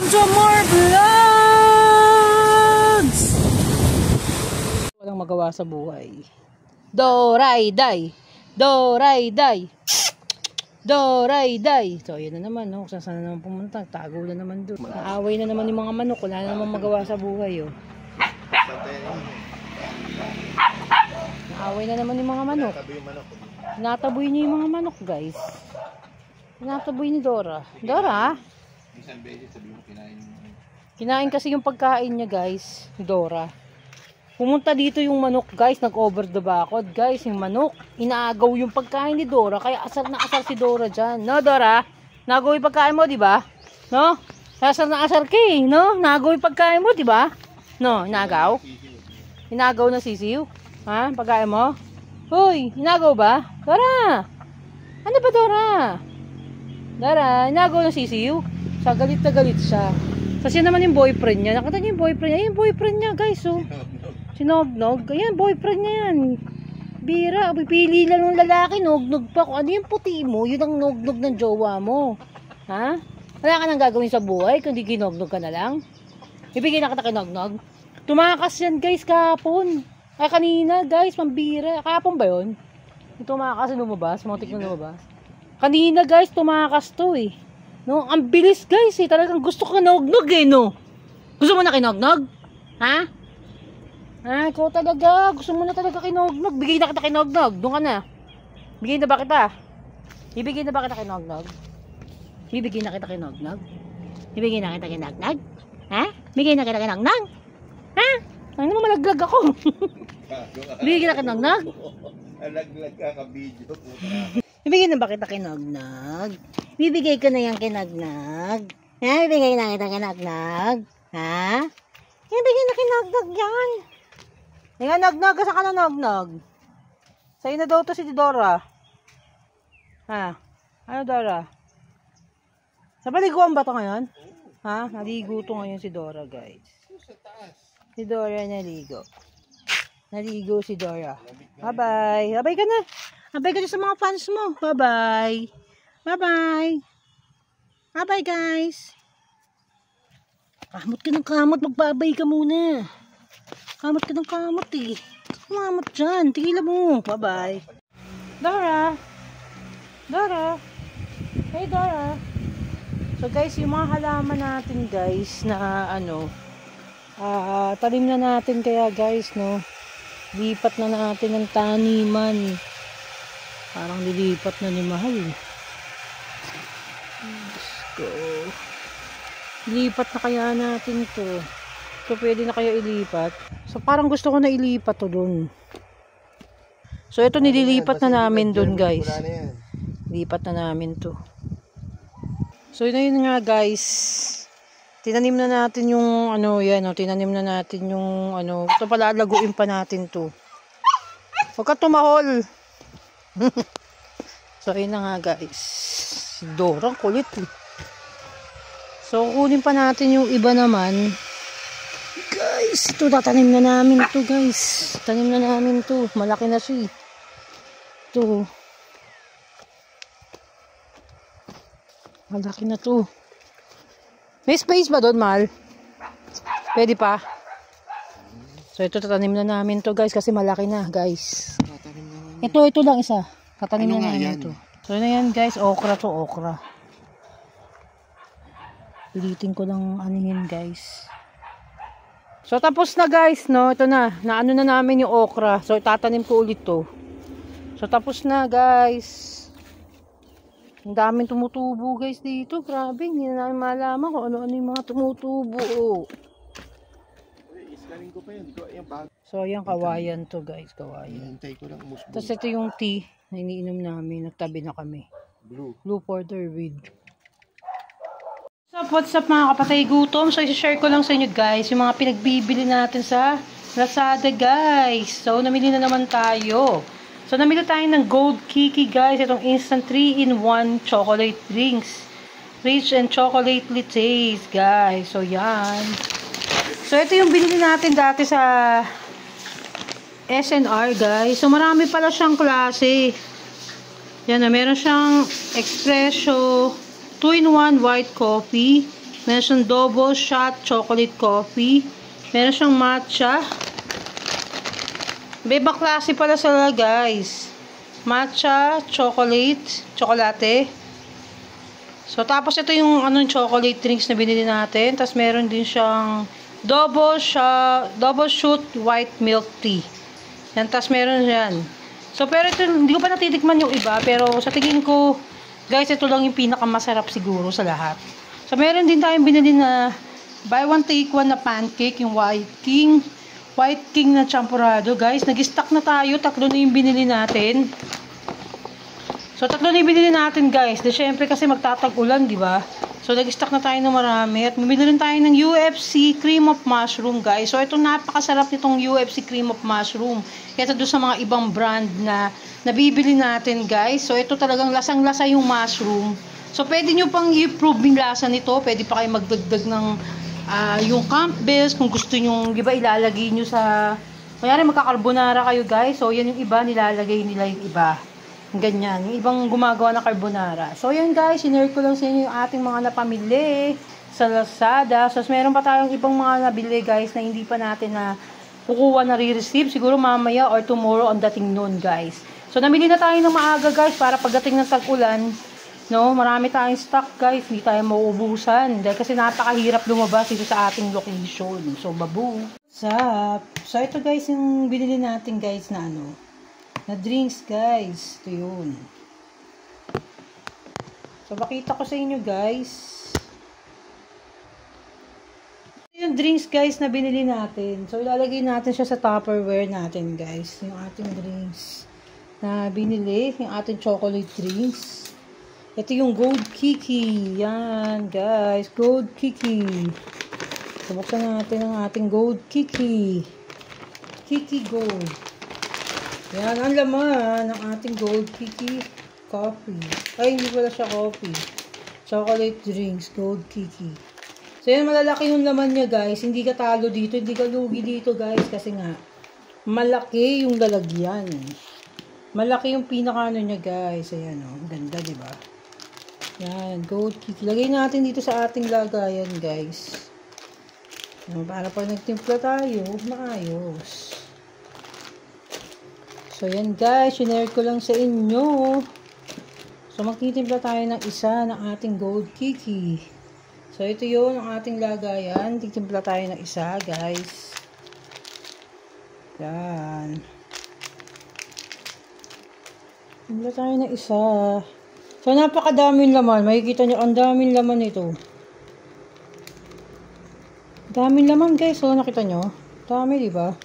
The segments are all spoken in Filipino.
to more vlogs! Walang magawa sa buhay. Doray-day! Doray-day! Doray-day! So, yun na naman, no? Kung saan na naman pumunta, tago na naman doon. Naaway na naman yung mga manok. Wala na naman magawa sa buhay, oh. Naaway na naman yung mga manok. Nataboy niya yung mga manok, guys. Nataboy ni Dora. Dora? Kinain kasi yung pagkain niya, guys. Dora. Pumunta dito yung manok, guys. Nag-over the bakod, guys. Yung manok. Inaagaw yung pagkain ni Dora. Kaya asar na asar si Dora dyan. No, Dora? Nagaw yung pagkain mo, di ba? No? Asar na asar ka eh. No? Nagaw yung pagkain mo, di ba? No? Inagaw? Inagaw na sisiw? Ha? Pagkain mo? Hoy, inagaw ba? Dora! Ano ba, Dora? Dora, inagaw na sisiw? Sa galit na galit siya. Kasi naman yung boyfriend niya. Nakita niyo yung boyfriend niya? Ayan yung boyfriend niya, guys, oh. Sinognog. Ayan, boyfriend niya yan. Bira, pipili lang ng lalaki. Nognog pa. Kung ano yung puti mo, yun ang nognog ng jowa mo. Ha? Wala ka nang gagawin sa buhay, kundi ginognog ka na lang. Ibigay na kita kinognog. Tumakas yan, guys, kahapon. Ay, kanina, guys, pambira. Kahapon ba yun? Tumakas, lumabas. Muntik na lumabas. Kanina, guys, tumakas to, eh. No, ang bilis, guys, eh. Talagang gusto ko kinognog, eh, no? Gusto mo na kinognog? Ha? Ha, ikaw talaga. Gusto mo na talaga kinognog. Bigay na kita kinognog. Doon ka na. Bigay na ba kita? Ibigay na ba kita kinognog? Ibigay na kita kinognog? Ibigay na kita kinognog? Ha? Bigay na kita kinognog? Ha? Ano naman malaglag ako? Bigay na kinognog? Alaglag ka ka-video. Ibigay na ba kita kinognog? Bibigay ko na yung kinognog? Ha? Bibigay na kita kinognog? Ha? Ibigay na kinognog yan. Nga nognog ka sa ka na nognog. Sa'yo na daw to si Dora. Ha? Ano, Dora? Sa baliguan ba to ngayon? Ha? Naligo to ngayon si Dora, guys. Si Dora naligo. Naligo si Dora. Bye-bye. Bye-bye ka na. Bye-bye ka na sa mga fans mo. Bye-bye. Bye-bye. Bye-bye, guys. Kamot ka ng kamot. Magbabay ka muna. Kamot ka ng kamot, eh. Kamot dyan. Tigilan mo. Bye-bye. Dora. Dora. Hey, Dora. So, guys, yung mga halaman natin, guys, na, tanim na natin kaya, guys, no? Lipat na natin ng taniman. Parang lilipat na ni Mahal. Let's go. Lipat na kaya natin to. So, pwede na kaya ilipat. So, parang gusto ko na ilipat to dun. So, ito nililipat na namin dun, guys. Lipat na namin to. So, yun nga, guys. Tinanim na natin yung, tinanim na natin yung, ito pala, laguin pa natin to. Huwag ka tumahol. So, ayun na nga, guys. Si Dora, kulit, eh. So, kunin pa natin yung iba naman. Guys, ito, tatanim na namin to, guys. Tanim na namin to. Malaki na siya. Ito. Malaki na to. May space ba doon, Mal? Pwede pa? So, ito, tatanim na namin to, guys. Kasi malaki na, guys. Ito lang isa. Tatanim na namin ito. So, na yan, guys. Okra to, okra. Pilitin ko lang anihin, guys. So, tapos na, guys, no? Ito na. Naano na namin yung okra. So, tatanim ko ulit to. So, tapos na, guys. Ang daming tumutubo, guys, dito. Grabe. Hindi na namin malaman kung ano-ano yung mga tumutubo. So, ayan, kawayan to, guys. Kawayan. Tapos, ito yung tea na iniinom namin. Nagtabi na kami. Blue porter with. What's up mga kapatay gutom? So, isi-share ko lang sa inyo, guys, yung mga pinagbibili natin sa Lazada, guys. So, namili na naman tayo. So, namili tayo ng Gold Kiki, guys. Itong instant 3-in-1 chocolate drinks. Rich and chocolately taste, guys. So, yan. So, ito yung binili natin dati sa SNR, guys. So, marami pala siyang klase. Yan na, meron siyang espresso, 2-in-1 white coffee, Meron siyang double shot chocolate coffee. Meron siyang matcha. Beba klase pala sila guys. Matcha, chocolate. So, tapos ito yung chocolate drinks na binili natin. Tapos meron din siyang double shoot white milk tea. Yan, tapos meron yan. So, pero ito, hindi ko pa natitikman yung iba. Pero sa tingin ko, guys, ito lang yung pinakamasarap siguro sa lahat. So, meron din tayong binili na buy one take one na pancake, yung White King na champurrado, guys. Nag-stock na tayo. 3 na yung binili natin. So, 3 na yung binili natin, guys. De, syempre, kasi magtatag-ulan, di ba? So, nag-stock na tayo ng marami. At bumili rin tayo ng UFC cream of mushroom, guys. So, ito napakasarap nitong UFC cream of mushroom. Kaya doon sa mga ibang brand na nabibili natin, guys. So, ito talagang lasang-lasa yung mushroom. So, pwede nyo pang i-prove yung lasa nito. Pwede pa kayo magdagdag ng yung Campbell's, kung gusto nyo, di ba, ilalagay nyo sa, kaya magka-carbonara kayo, guys. So, yan yung iba, nilalagay nila yung iba. Ganyan, yung ibang gumagawa ng carbonara. So, yan, guys, sinare ko lang sa inyo yung ating mga napamili sa Lazada. So, meron pa tayong ibang mga nabili, guys, na hindi pa natin na kukuha na re-receive. Siguro mamaya or tomorrow ang dating noon, guys. So, namili na tayo ng maaga, guys, para pagdating ng tag-ulan, no, marami tayong stock, guys. Hindi tayo mauubusan. Dahil kasi napakahirap lumabas dito sa ating location. So, babu. So, ito, guys, yung binili natin, guys, na na drinks, guys. Ito yun. So, makita ko sa inyo, guys. Ito yung drinks, guys, na binili natin. So, ilalagay natin siya sa Tupperware natin, guys. Yung ating drinks na binili. Yung ating chocolate drinks. Ito yung Gold Kiki. Yan, guys. Gold Kiki. Subuksan natin ang ating Gold Kiki. Kiki Gold. Yan, ang laman ng ating Gold Kiki coffee. Ay, hindi pala siya coffee. Chocolate drinks, Gold Kiki. So, yan, malalaki yung laman niya, guys. Hindi ka talo dito. Hindi ka lugi dito, guys. Kasi nga, malaki yung lalagyan. Malaki yung pinaka niya, guys. Ayan, ganda, diba? Yan, Gold Kiki. Lagay natin dito sa ating lagayan, guys. Para pag nagtimpla tayo, maayos. So, yan, guys. Sinare ko lang sa inyo. So, magtitimpla tayo ng isa ng ating Gold Kiki. So, ito yun ang ating lagayan. Titimpla tayo ng isa, guys. Yan. Timpla tayo ng isa. So, napakadaming laman. Makikita nyo, ang daming laman ito. Daming laman, guys. So, nakita nyo? Dami, diba?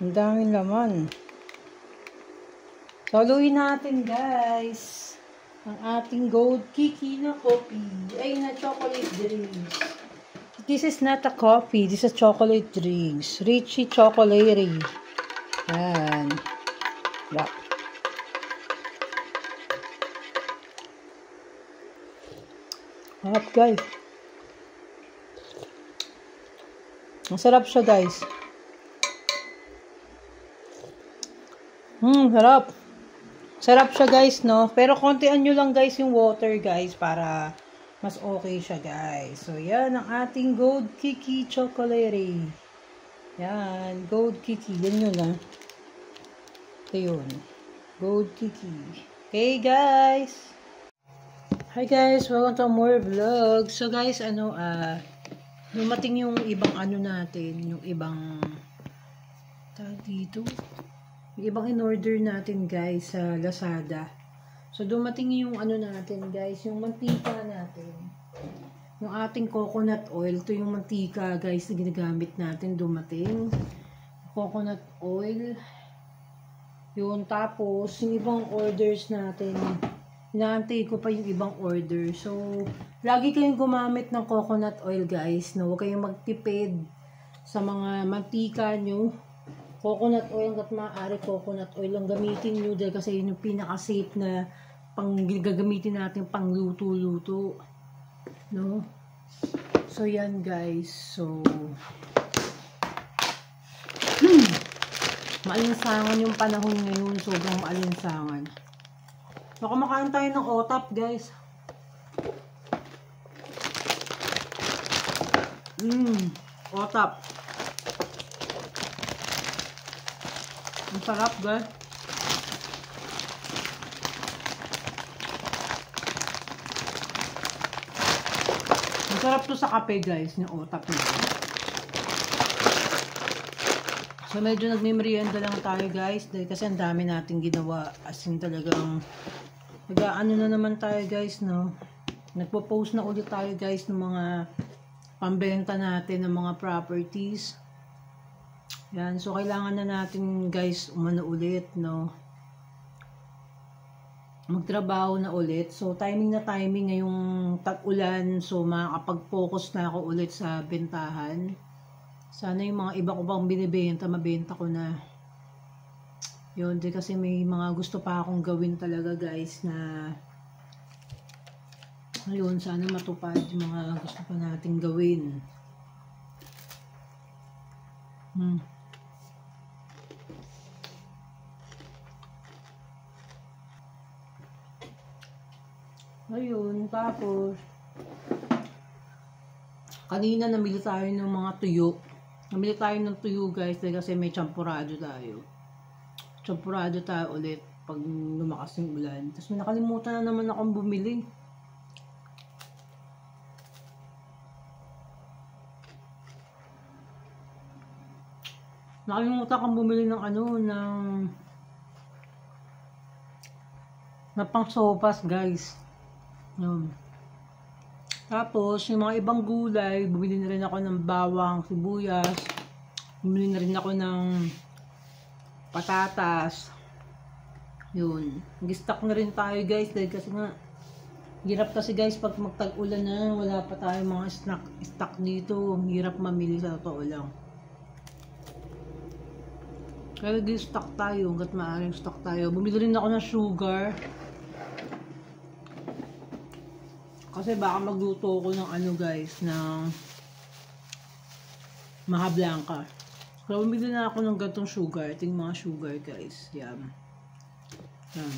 Ang daming laman. So, haluin natin, guys, ang ating Gold Kiki na coffee. Ay, na chocolate drinks. This is not a coffee. This is chocolate drinks. Richie Chocolate. Yan. Yup. Harap, guys. Masarap siya, guys. Sarap. Sarap siya, guys, no? Pero kontian nyo lang, guys, yung water, guys, para mas okay siya, guys. So, yan ang ating Gold Kiki Chocolate. Yan, Gold Kiki. Yan yun, Ito yun. Gold Kiki. Okay, guys. Hi, guys. Welcome to more vlog. So, guys, dumating yung ibang natin. Yung ibang dito. Yung ibang in-order natin, guys, sa Lazada. So, dumating yung natin, guys, yung mantika natin. Yung ating coconut oil. Ito yung mantika, guys, na ginagamit natin. Dumating. Coconut oil. Yun, tapos, yung ibang orders natin. Inaantay ko pa yung ibang order. So, lagi kayong gumamit ng coconut oil, guys. No? Huwag kayong magtipid sa mga mantika nyo. Coconut oil, hanggat maaari, coconut oil ang gamitin nyo. Dahil kasi yun yung pinaka-safe na gagamitin natin pang luto-luto. No? So, yan, guys. So, Maalinsangan yung panahon ngayon. Sobrang maalinsangan. So, kumakain tayo ng otap, guys. Otap. Ang sarap, guys. Ang sarap to sa kape, guys, yung otap nito. So, medyo nagme-merienda lang tayo, guys. Dahil kasi ang dami nating ginawa. As in talagang nag-ano na naman tayo, guys, no? Nagpo-post na ulit tayo, guys, ng mga pambenta natin ng mga properties. Yan. So, kailangan na natin, guys, umano ulit, no? Magtrabaho na ulit. So, timing na timing ngayong tag-ulan. So, makakapag-focus na ako ulit sa bentahan. Sana yung mga iba ko pang binibenta, mabenta ko na. Yun, di kasi may mga gusto pa akong gawin talaga, guys, na ayun, sana matupad yung mga gusto pa nating gawin. Ayun, tapos kanina namili tayo ng mga tuyo. Namili tayo ng tuyo, guys, kasi may champurado tayo. Champurado tayo ulit pag lumakas yung ulan. Tapos may nakalimutan na naman akong bumili. Nakalimutan akong bumili ng ano, na pang sopas, guys. Tapos, yung mga ibang gulay, bumili na rin ako ng bawang, sibuyas. Bumili na rin ako ng patatas. Yun. Nag-stock na rin tayo, guys. Dahil kasi nga, hirap kasi, guys, pag magtag-ulan na, wala pa tayong mga stock dito. Hirap mamili, sa totoo lang. Kaya nag-stock tayo, hanggat maaaring stock tayo. Bumili rin ako ng sugar. Kasi baka magluto ko ng ano, guys, ng Maha Blanca. So, bumili na ako ng gantong sugar. Ito yung mga sugar, guys. Yan. Yan.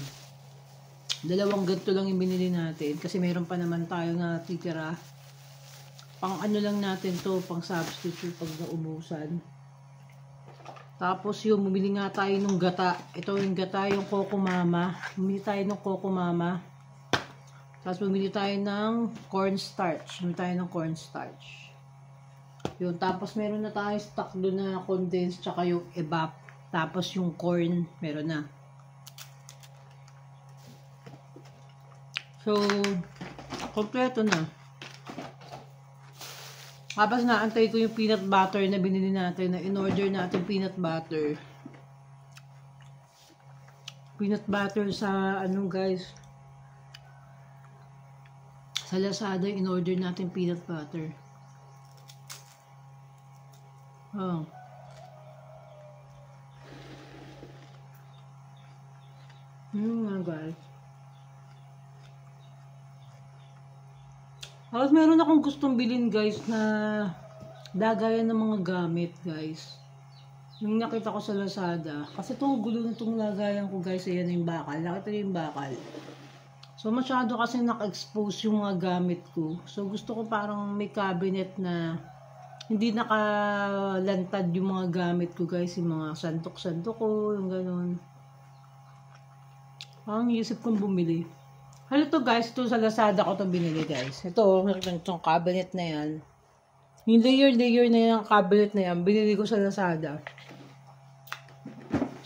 Dalawang ganito lang yung binili natin. Kasi mayroon pa naman tayo na titira. Pang ano lang natin to, pang substitute pag naubusan. Tapos yung bumili nga tayo ng gata. Ito yung gata, yung Coco Mama. Bumili tayo ng Coco Mama. Tapos bumili tayo ng cornstarch. Bumili tayo ng cornstarch. Yun. Tapos meron na tayo stock doon na condensed tsaka yung evap. Tapos yung corn, meron na. So, kompleto na. Tapos naantay ko yung peanut butter na binili natin, na in-order natin peanut butter. Peanut butter sa ano, guys, sa Lazada, in-order natin peanut butter. Oh. Guys. Tapos meron akong gustong bilhin, guys, na lagayan ng mga gamit, guys. Yung nakita ko sa Lazada. Kasi itong gulo na itong lagayan ko, guys, ayan yung bakal. Nakita niyo yung bakal. So, masyado kasi naka-expose yung mga gamit ko. So, gusto ko parang may cabinet na hindi nakalantad yung mga gamit ko, guys. Yung mga santok-santok ko, yung ganun. Parang isip kong bumili. Ano to, guys? Ito sa Lazada ko ito binili, guys. Ito, itong cabinet na yan. Yung layer na yan, cabinet na yan, binili ko sa Lazada.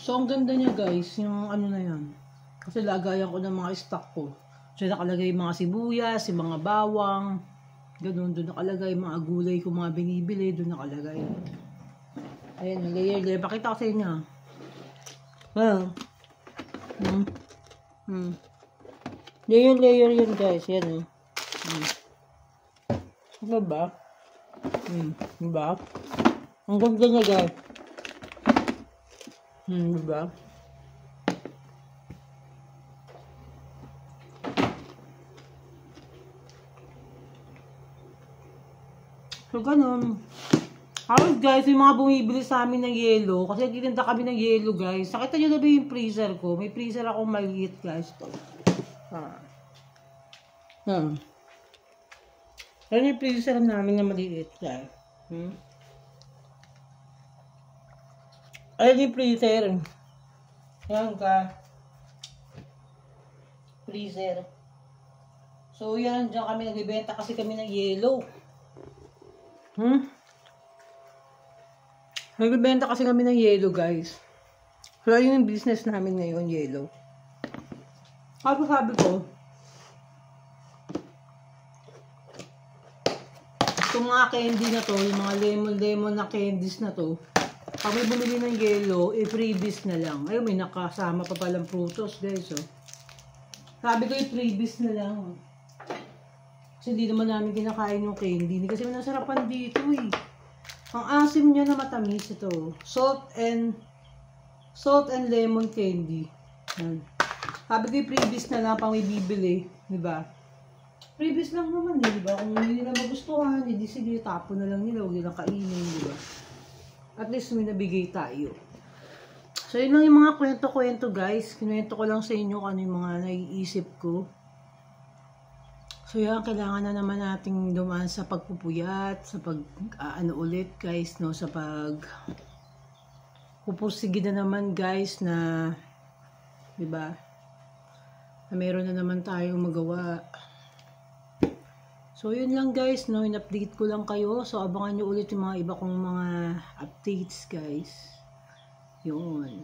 So, ang ganda niya, guys. Yung ano na yan. Kasi lagayan ko ng mga stock ko. So, nakalagay yung mga sibuyas, yung mga bawang. Ganun, doon nakalagay yung mga gulay ko, mga binibili, doon nakalagay. Ayan, layer. Pakita ko sa inyo. Layer yun, guys. Yan, Ano ba? Diba? Ang ganda niya, guys. Diba? So, ganun. Ayun guys, yung mga bumibili sa amin ng yelo, kasi nagtitinda kami ng yelo guys. Nakita nyo na ba yung freezer ko? May freezer akong maliit guys. Ito. Ayan yung freezer namin na maliit guys. Ayan yung freezer. Ayan ka. Freezer. So yan, dyan kami nagbibenta kasi kami ng yelo. Nagbibenta kasi kami ng yelo, guys. So, yun yung business namin ngayon, yelo. Sabi ko, itong mga candy na to, yung mga lemon na candies na to, pag may bumili ng yelo, freebies na lang. Ayun, may nakasama pa palang prutos, guys, oh. Sabi ko, freebies na lang. Kasi hindi naman namin kinakain yung candy. Hindi kasi nasarapan dito, eh. Ang asim niya na matamis ito. Salt and lemon candy. Yan. Sabi ko yung freebies na lang pang may bibili. Diba? Freebies lang naman eh. Diba? Kung hindi nila magustuhan, hindi sige, tapo na lang nila. Huwag nilang kainin. Diba? At least may nabigay tayo. So yun lang yung mga kwento-kwento guys. Kinuwento ko lang sa inyo kung ano yung mga naiisip ko. So yan, kailangan na naman nating dumaan sa pagpupuyat, sa ulit guys, no, sa pupursige na naman guys na, diba, na meron na naman tayong magawa. So yun lang guys, no, in-update ko lang kayo. So abangan nyo ulit yung mga iba kong mga updates guys. Yun.